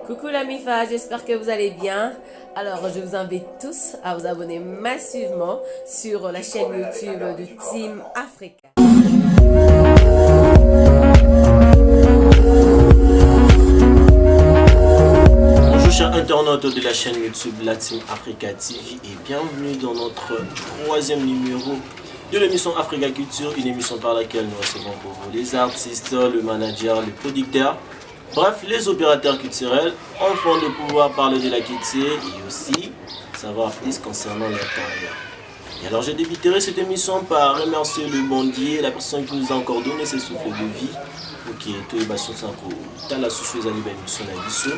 Coucou la MIFA, j'espère que vous allez bien. Alors, je vous invite tous à vous abonner massivement sur la chaîne YouTube de Team Africa. Bonjour chers internautes de la chaîne YouTube la Team Africa TV et bienvenue dans notre troisième numéro de l'émission Africa Culture, une émission par laquelle nous recevons pour vous les artistes, le manager, le producteur, bref, les opérateurs culturels, afin de pouvoir parler de la culture et aussi savoir plus concernant leur carrière. Et alors je débuterai cette émission par remercier le bon Dieu, la personne qui nous a encore donné ce souffle de vie, pour qui est tout dans la souffle de l'émission d'Abisso.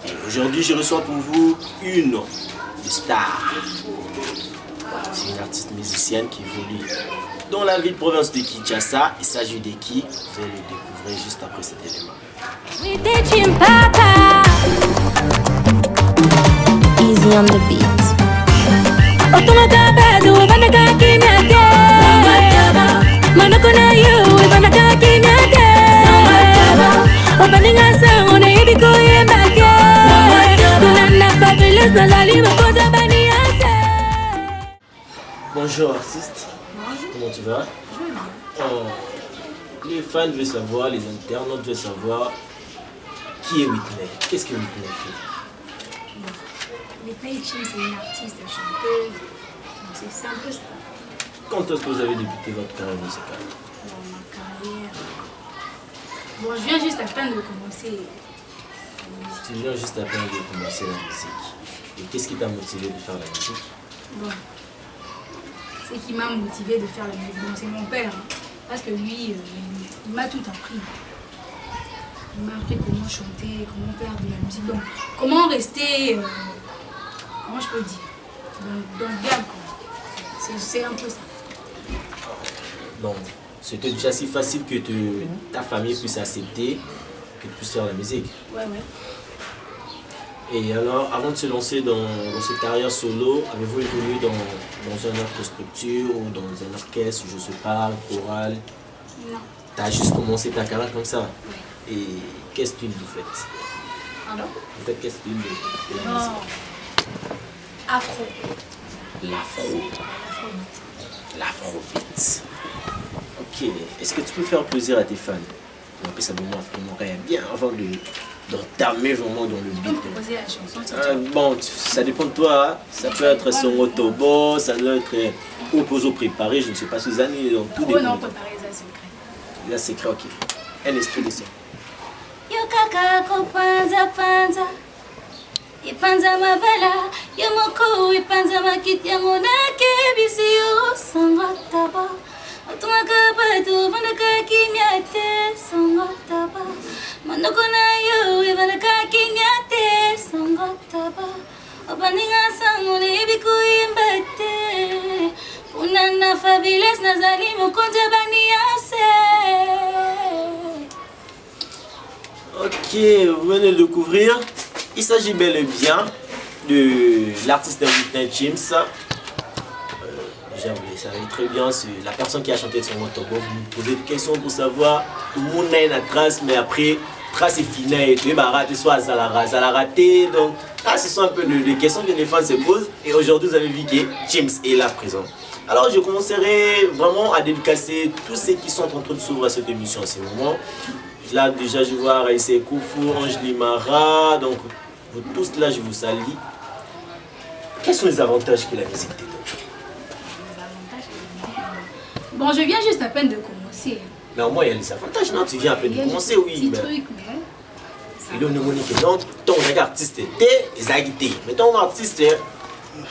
Et aujourd'hui je reçois pour vous une star. C'est une artiste musicienne qui évolue dans la ville province de Kinshasa. Il s'agit de qui? Vous allez le découvrir juste après cet élément. Easy on the beat. Bonjour artiste. Bonjour. Comment tu vas? Je vais bien. Les fans veulent savoir, les internautes veulent savoir qui est Whitney. Qu'est-ce que Whitney fait? Whitney Chim, c'est une artiste, chanteuse. C'est un peu ça Quand est-ce que vous avez débuté votre carrière musicale? dans ma carrière. Bon, je viens juste à peine de commencer. Tu viens juste à peine de commencer la musique. Et qu'est-ce qui t'a motivé de faire la musique? Bon, ce qui m'a motivé de faire la musique, bon, c'est mon père. Hein, parce que lui, il m'a tout appris. Il m'a appris comment chanter, comment faire de la musique. Donc, comment rester, comment je peux dire, dans le game, quoi. C'est un peu ça. Donc, c'était déjà si facile que ta famille puisse accepter que tu puisses faire la musique. Ouais, ouais. Et alors, avant de se lancer dans cette carrière solo, avez-vous évolué dans une autre structure ou dans un orchestre, je sais pas, chorale? Non. Tu as juste commencé ta carrière comme ça? Ouais. Et quel style vous faites? Pardon? Vous faites quel style de la Non. musique? Afro. L'afro. L'afrobeat. L'afrobeat. Ok. Est-ce que tu peux faire plaisir à tes fans? On appelle ça vraiment bien avant d'entamer vraiment dans le Tu peux beat. me proposer la chanson si tu veux. Bon, ça dépend de toi. Hein. Ça peut être son autobo, ça doit être opposo préparé, je ne sais pas si les années. Donc, tout Oh non, dépend. préparez ça secret. Là, c'est clair, ok. Un esprit de son. Yukaka kupanza panza ipanza mabala yomoko ipanza makiti yango nakebisi yo sango taba otungaka bato bandaka kimia te sango taba manoko na yo ebandaka kimia te sango taba obaninga sango nayebi koyemba te kuna na fabiles nazali mokonzi ya baniase. Ok, vous venez de découvrir. Il s'agit bel et bien de l'artiste Whitney Chim. Déjà, vous le savez très bien, c'est la personne qui a chanté son autobo. Vous me posez des questions pour savoir. Tout le monde a une trace, mais après, trace est finie. Et tu es raté, soit ça l'a raté. Donc, là, ce sont un peu des questions que les fans se posent. Et aujourd'hui, vous avez vu que James est là présent. Alors, je commencerai vraiment à dédicacer tous ceux qui sont en train de s'ouvrir à cette émission en ce moment. Là, déjà, je vois Raïsé Koufou, Ange Limara, donc vous tous là, je vous salue. Quels sont les avantages que la musique te donne? Bon, je viens juste à peine de commencer. Mais au moins, il y a les avantages, non? Tu viens à peine Il y de a commencer, juste oui. des petits Mais... trucs, mais... Et là, on est donc, ton artiste était, ils ont guidé. Mais ton artiste,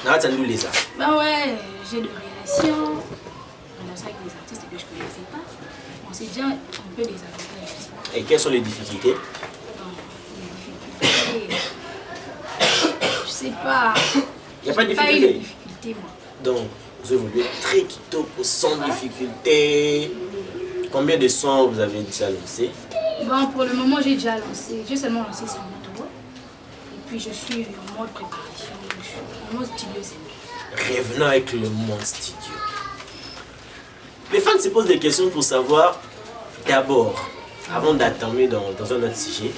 là, ça nous les a. Bah ouais, j'ai de relations avec des artistes que je ne connaissais pas. Bon, c'est déjà un peu des avantages aussi. Et quelles sont les difficultés? Bon, les difficultés, je sais pas. Il n'y a pas de J'ai pas eu de difficulté. difficultés, moi. Donc, vous évoluez très kitoko, sans difficulté. Combien de sons vous avez déjà lancé? Bon, pour le moment, j'ai déjà lancé. J'ai seulement lancé sur moto. Et puis, je suis en mode préparation. Je suis en mode studio, c'est mieux. Revenons avec le monde studio. Les fans se posent des questions pour savoir, d'abord, avant d'attamer dans un autre sujet,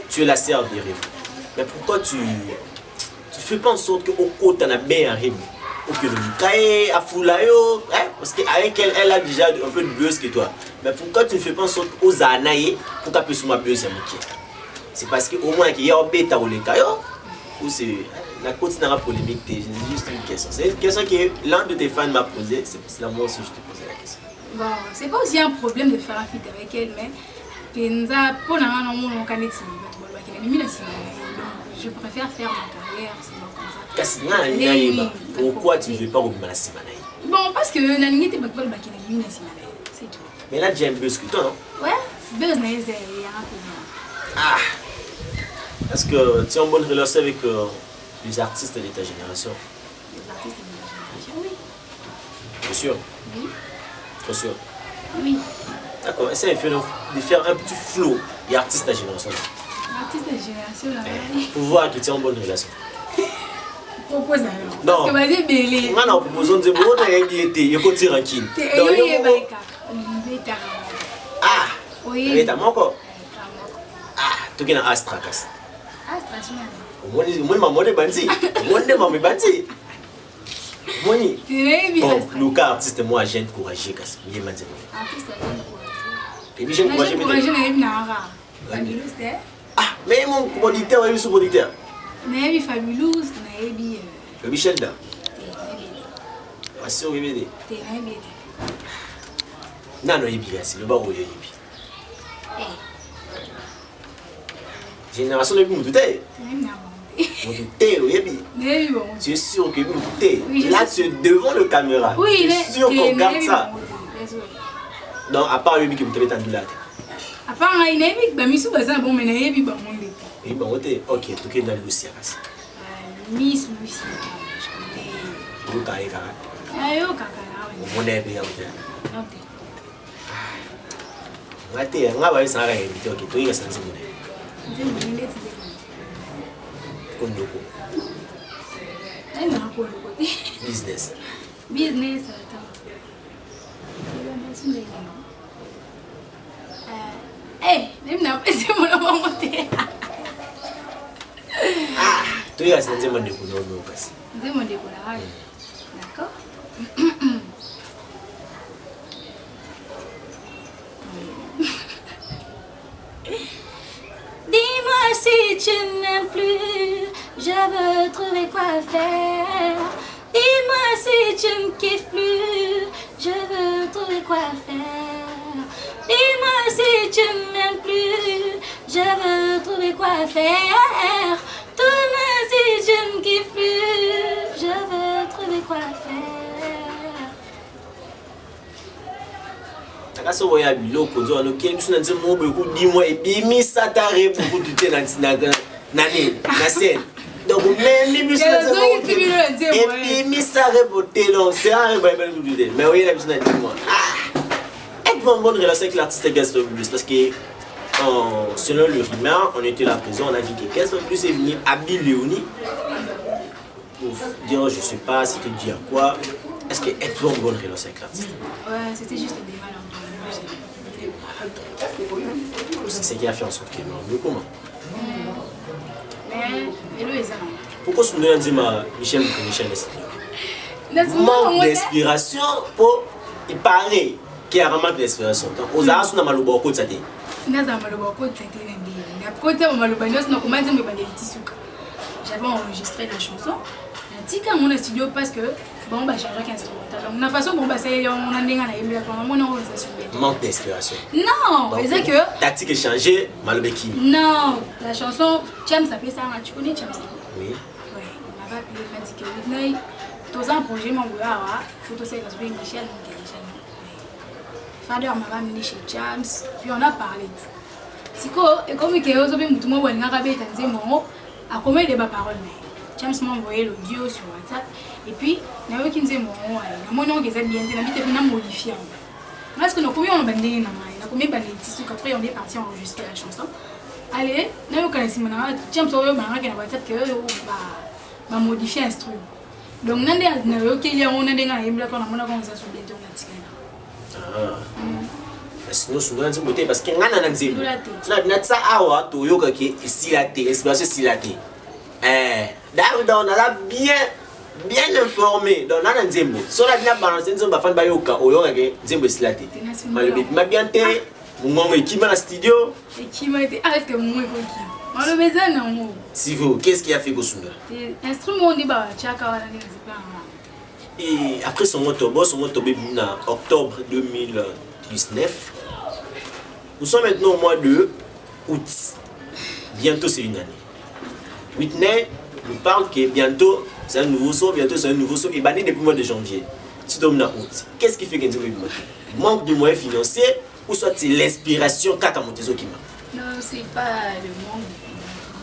tu es la sœur de Rémi. Mais pourquoi tu fais pas en sorte que au côté tu as bien Rémi? Ou que le Lukae, à Foulayo, parce qu'avec elle, elle a déjà un peu de buzz que toi. Mais pourquoi tu ne fais pas en sorte aux Anaïe pour qu'elle puisse ma buzz à c'est parce qu'au moins qu'il y a un bêta ou les caillots, ou c'est la continuera polémique, c'est juste une question. C'est une question que l'un de tes fans m'a posée, c'est la moi aussi je te posais la question. Bon, c'est pas aussi un problème de faire un feat avec elle, mais je préfère faire ma carrière, c'est bon comme ça. Pourquoi tu ne veux pas revenir à la Simanaï? Bon, parce que la ligne était pas bonne, c'est tout. Mais là, j'ai un buzz que toi, non? Ouais, buzz, mais il y a un peu. Ah! Est-ce que tu es en bonne relation avec les artistes de ta génération? Les artistes de ma génération, oui. Bien sûr? Oui. Trop sûr? Oui. D'accord, essaye de faire un petit flow des artistes de ta génération. L'artiste de génération, là. Pour voir que tu es en bonne relation. Propose alors. Non. Parce que vas-y, Bélé. Moi, non, proposons de bon, il y a côté ranking. Ah! Oui. Mais t'as mon corps. Ah, tu es dans Astrakas. Astra, Moi, je suis bon, Lucas, artiste, moi, jeune courageux. Artiste, Et puis, jeune courageux. Ah, mais mon producteur, il est sous-producteur. Naebi Fabulous, Naebi. Le Michel da. Assure bébé. Non, non, il est c'est le bar où il est. Génération de Moutoute. Tu es sûr que Moutoute. Là, tu es devant le caméra. Oui, tu es sûr qu'on regarde ça. Donc, à part le qui me traite en douleur. À part un Naebi, Bamisou, c'est bon, mais Naebi, bon, et bon, ok, tu es dans le Lucia. Miss Lucia, je connais. Vous avez Ayo, Kaka, on est bien. On va voir ça. Ok, tu es senti. Business. Business, même n'a pas essayé de monter. Ah, tu es senti mon découvert. D'accord. Dis-moi si tu n'aimes plus, je veux trouver quoi faire. Dis-moi si tu me kiffes plus, je veux trouver quoi faire. Dis-moi si tu m'aimes plus, je veux trouver quoi faire. Dis-moi si tu me kiffes plus, je veux trouver quoi faire. Akaso voya biloko nzo ano kengi na nzimo beaucoup dis-moi et bimi satare beaucoup du thé na scène. Donc même les bus na nzimo et bimi satare beauté non c'est un bel coup du thé. Mais oui la bus na dis-moi. Ah. Être en bonne relation avec l'artiste Gaston Plus parce que selon le rumeur, on était là présent, on a dit que Gaston Plus est venu à Léonie pour dire je sais pas, c'était dit à quoi. Est-ce que êtes-vous en bonne relation avec l'artiste? Ouais, c'était juste des mal c'est ce qui a fait en sorte qu'il est mort. Mais comment? Mais le est pourquoi ce monde dit Michel manque d'inspiration pour il paraît qu'il y a vraiment de l'inspiration. Aux arts, on a mal au bord de ça. J'avais enregistré la chanson. Un petit cas mon studio parce que bon bah j'ai un instrumental. Donc la façon bon bah c'est on a des manque d'inspiration. Non, c'est que tactique échangée, Malbeki. Non, la chanson James s'appelle ça, tu connais James? Oui. Ouais, on m'a appelé, il m'a dit que Whitney, tous un projet mon gars, photo c'est que Michel, Michel. Father m'a amené chez James, puis on a parlé. Siko et comme il y a aussi beaucoup de monde qui a rabé tanzé mon a combien de paroles. James m'a envoyé l'audio sur WhatsApp et puis na yo kinze mon nom que ça bien na bité na modifier. Parce que nous combien on bandé na mai, na combien bandé tissu après on est parti enregistrer la chanson. Allez, na yo kana simana James oyo manga na WhatsApp que ba modifier instru. Donc nande na yo qu'il y a on ndenga na yembla quand on a mona comme ça sur bientôt na tikana. sinon sundola nzembo te parce que ngana na nzembo Sundola te. na binatsa awa toyoka ke esila te inspiration esila te donc on a bien informé donc nana nzembo so na bina balance nzembo bafani bayoka oyoka ke nzembo esila te malobi ma bien te mungongo ekima na studio ekima te est-ce que moi koki on le besoin non siko qu'est-ce qui a fait kosunda instrument on dit ba chaka wana ni zipanga. et après son motobo na octobre 2019 nous sommes maintenant au mois de août bientôt c'est une année Whitney nous parle que bientôt c'est un nouveau son et banni depuis le mois de janvier. Tu tombes dans août. Qu'est-ce qui fait que tu manque de moyens financiers ou soit c'est l'inspiration qu'a monté qui m'a? Non, c'est pas le manque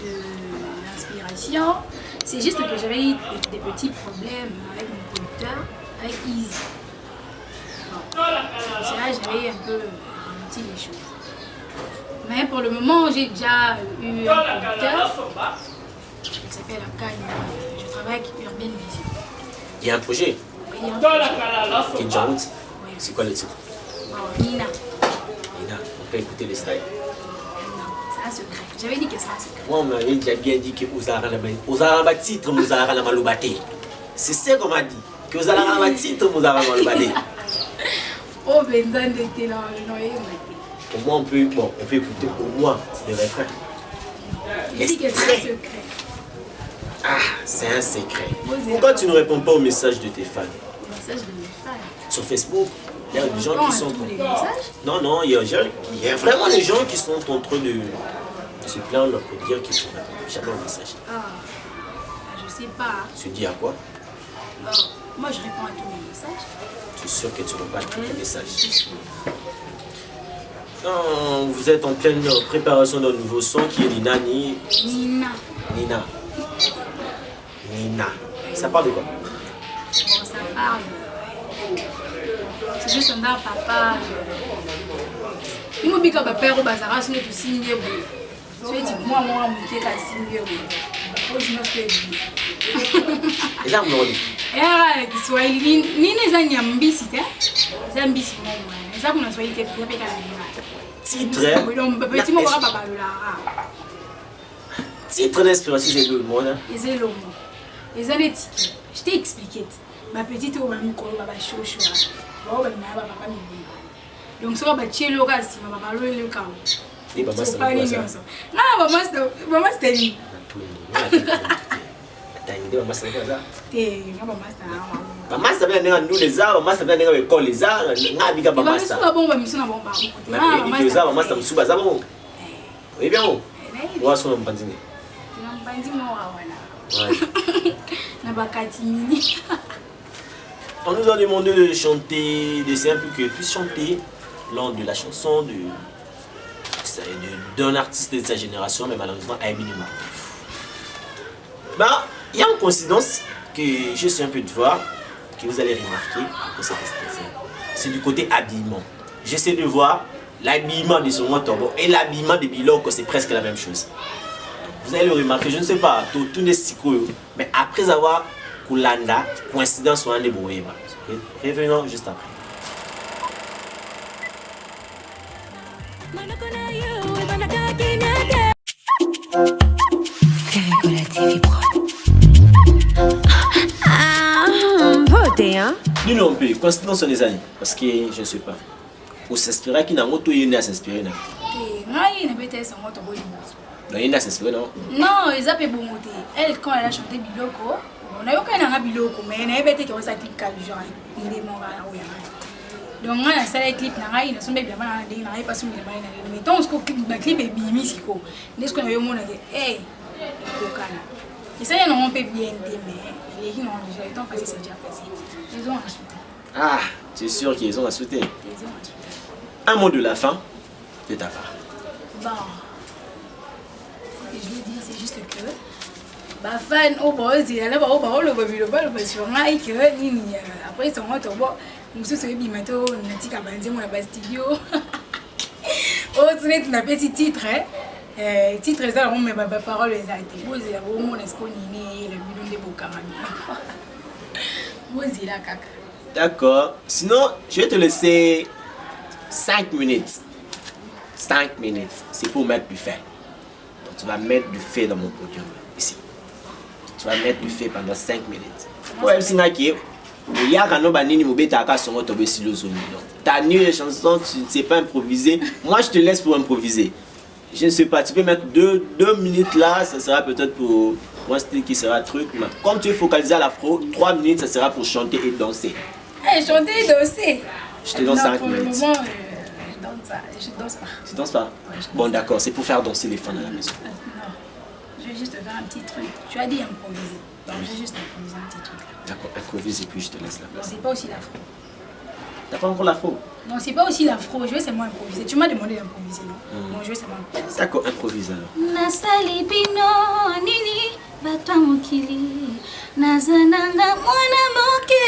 de l'inspiration. C'est juste que j'avais eu des petits problèmes avec mon producteur, avec Easy. Bon, c'est pour cela que j'avais un peu ralenti les choses. Mais pour le moment, j'ai déjà eu un producteur. Il s'appelle Akane. Je travaille avec Urban Vision. Il y a un projet Oui, il y a un projet. qui est déjà en route. Oui. C'est quoi le titre? Nina. Nina, on peut écouter les styles. Non, c'est un secret. J'avais dit que c'est un secret. Moi, on m'avait déjà bien dit que vous avez un titre, vous avez un malobate. C'est ça qu'on m'a dit. Que vous avez un titre, vous avez un malobate. Oh, Benzan était là, le noyé. Au moins, on peut écouter au moins le refrain. Il dit que c'est un secret. Ah, c'est un secret. Pourquoi tu ne réponds pas aux messages de tes fans? Message de mes fans. Sur Facebook, il y a des gens Répond qui à sont... tous les messages. Non, il y a vraiment des gens qui sont en train de se plaindre pour dire qu'ils ne répondent jamais aux messages. Ah, je sais pas. Tu dis à quoi? Moi, je réponds à tous les messages. Tu es sûr que tu réponds à tous les messages? Je suis sûre. Non, vous êtes en pleine préparation d'un nouveau son qui est Nina. Nina. Ça parle de quoi? Bon, ça parle. C'est juste un papa. Il m'a dit que mon père au bazar, c'est tout signé. Moi, mon petit cas signé. Et là, vous dit. Era Kiswahili nini za nyambisi te? Za mbisi mo. Za kuna Swahili te pia peka na. Titre. Petit mo ba balula. Titre d'inspiration, c'est le monde. Ezé lomo. Ezé l'étiquette. Je t'ai expliqué. Ma petite au même colo ba chocho. Ba ba ma ba ba mi. Donc so ba chelo ka si ma ba lo le ka. Et maman c'est pas quoi ça. ça? Non, maman c'était lui. T'as une idée, maman c'est quoi ça? Maman c'était Maman ça vient de nous les arts, maman ça vient de l'école les arts. N'a biga maman ça. Maman bomba misuna bomba. Maman ça maman ça msuba ça bon. Oui bien bon. Moi son mpandine. On nous a demandé de chanter, d'essayer un peu que puisse chanter lors de la chanson d'un artiste de sa génération, mais malheureusement Aimé Nima. Bah, il y a une coïncidence que je suis un peu de voir, que vous allez remarquer après cette expression. C'est du côté habillement. J'essaie de voir l'habillement de son Tombo et l'habillement de Biloko, c'est presque la même chose. Vous allez le remarquer, je ne sais pas, tout n'est si cool, mais après avoir Kulanda, coïncidence sur un des Bohéma. Revenons juste après. Voter, hein? Nous non plus, coïncidence sur les années, parce que je ne sais pas. Ou s'inspirer qui n'a pas tout à s'inspirer. Non, Il y a s'inspirer, non? non, ils appellent Bomoté. Elle, quand elle a chanté Biloko, on a eu aucun Biloko, mais elle a été comme ça, clip 4 jours. Donc, on a fait un clip, on a fait un clip, on a fait un clip, mais tant que le clip est bien mis, n'est-ce qu'on a eu mon avis? Hey, et ça, ils n'ont pas bien aimé, mais les gens ont déjà eu le temps parce que c'est déjà passé. Ils ont insulté. Ah, tu es sûr qu'ils ont insulté? Ils ont insulté. Un mot de la fin de ta part. Bon. Ce que je veux dire, c'est juste que ma fan au bas, il y a là-bas au bas, le bas sur Nike, après ils sont rentrés au bas. Nous sommes sur le bimato, on a dit qu'à Banzi, on a pas studio. Oh, tu n'as pas petit titre, hein? Titre, ça, on met ma parole, les a été. Vous avez au moins espoir ni le bidon de Bokarami. Vous y la caca. D'accord. Sinon, je vais te laisser 5 minutes. 5 minutes. C'est pour mettre du fait. Donc tu vas mettre du fait dans mon podium. Ici. Tu vas mettre du fait pendant 5 minutes. Ouais, c'est ça qui est. Il y a quand on a une t'as nu les chansons, tu ne sais pas improviser. Moi, je te laisse pour improviser. Je ne sais pas, tu peux mettre 2 minutes là, ça sera peut-être pour un style qui sera truc. Mais comme tu es focalisé à l'afro, 3 minutes, ça sera pour chanter et danser. Hey, chanter et danser. Je te donne 5 minutes. Pour le moment, je danse pas. Tu danses pas? Ouais, je Bon, d'accord, c'est pour faire danser les fans à la maison. Non, je vais juste faire un petit truc. Tu as dit improviser. Donc, je vais juste improviser un petit truc. D'accord, improvise et puis je te laisse la Non, place. c'est pas aussi l'afro. T'as pas encore l'afro? Non, c'est pas aussi l'afro. Je vais seulement improviser. Tu m'as demandé d'improviser, non? Non, je vais seulement improviser. D'accord, improvise alors. Nasali bino nini batwa mokili nazananga mwana moke.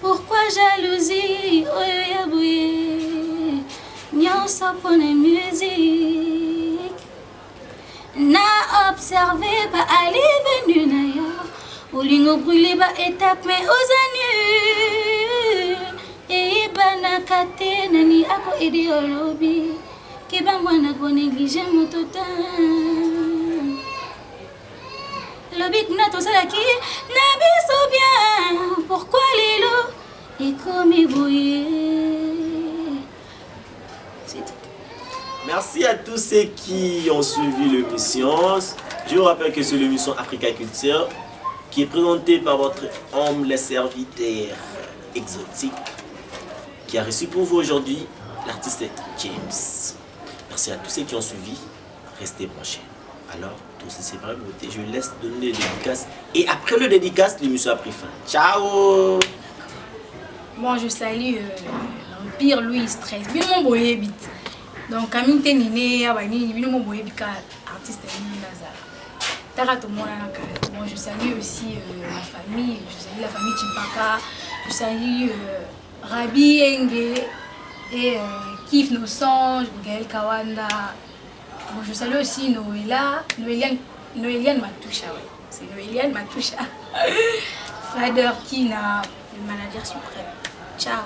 Pourquoi jalousie oyo ya boye nyonso pona musique na observé ba ali venu na yo olingo brûlé ba étape mais aux années et banaka te nani ako idéologie ke bangwana ko négligé motota lobi kuna tosalaki na biso bien pourquoi lelo ekomi boye. C'est tout. Merci à tous ceux qui ont suivi l'émission. Je vous rappelle que c'est l'émission Africa Culture qui est présentée par votre humble serviteur exotique qui a reçu pour vous aujourd'hui l'artiste James. Merci à tous ceux qui ont suivi. Restez branchés. Alors, tous ces séparés beauté, je laisse donner les dédicaces. Et après le dédicace, l'émission a pris fin. Ciao! Bon, je salue l'Empire Louis XIII. Bien mon boye bit. Donc, Camille Téniné, Abani, bien mon boye bika, artiste Nazara. Bon, je salue aussi ma famille. Je salue la famille Chimpaka. Je salue Rabi Enge et Kif Nosange, Gaël Kawanda. Bon, je salue aussi Noéliane Matoucha. Ouais. C'est Noéliane Matoucha. Fader Kina, le manager suprême. Ciao.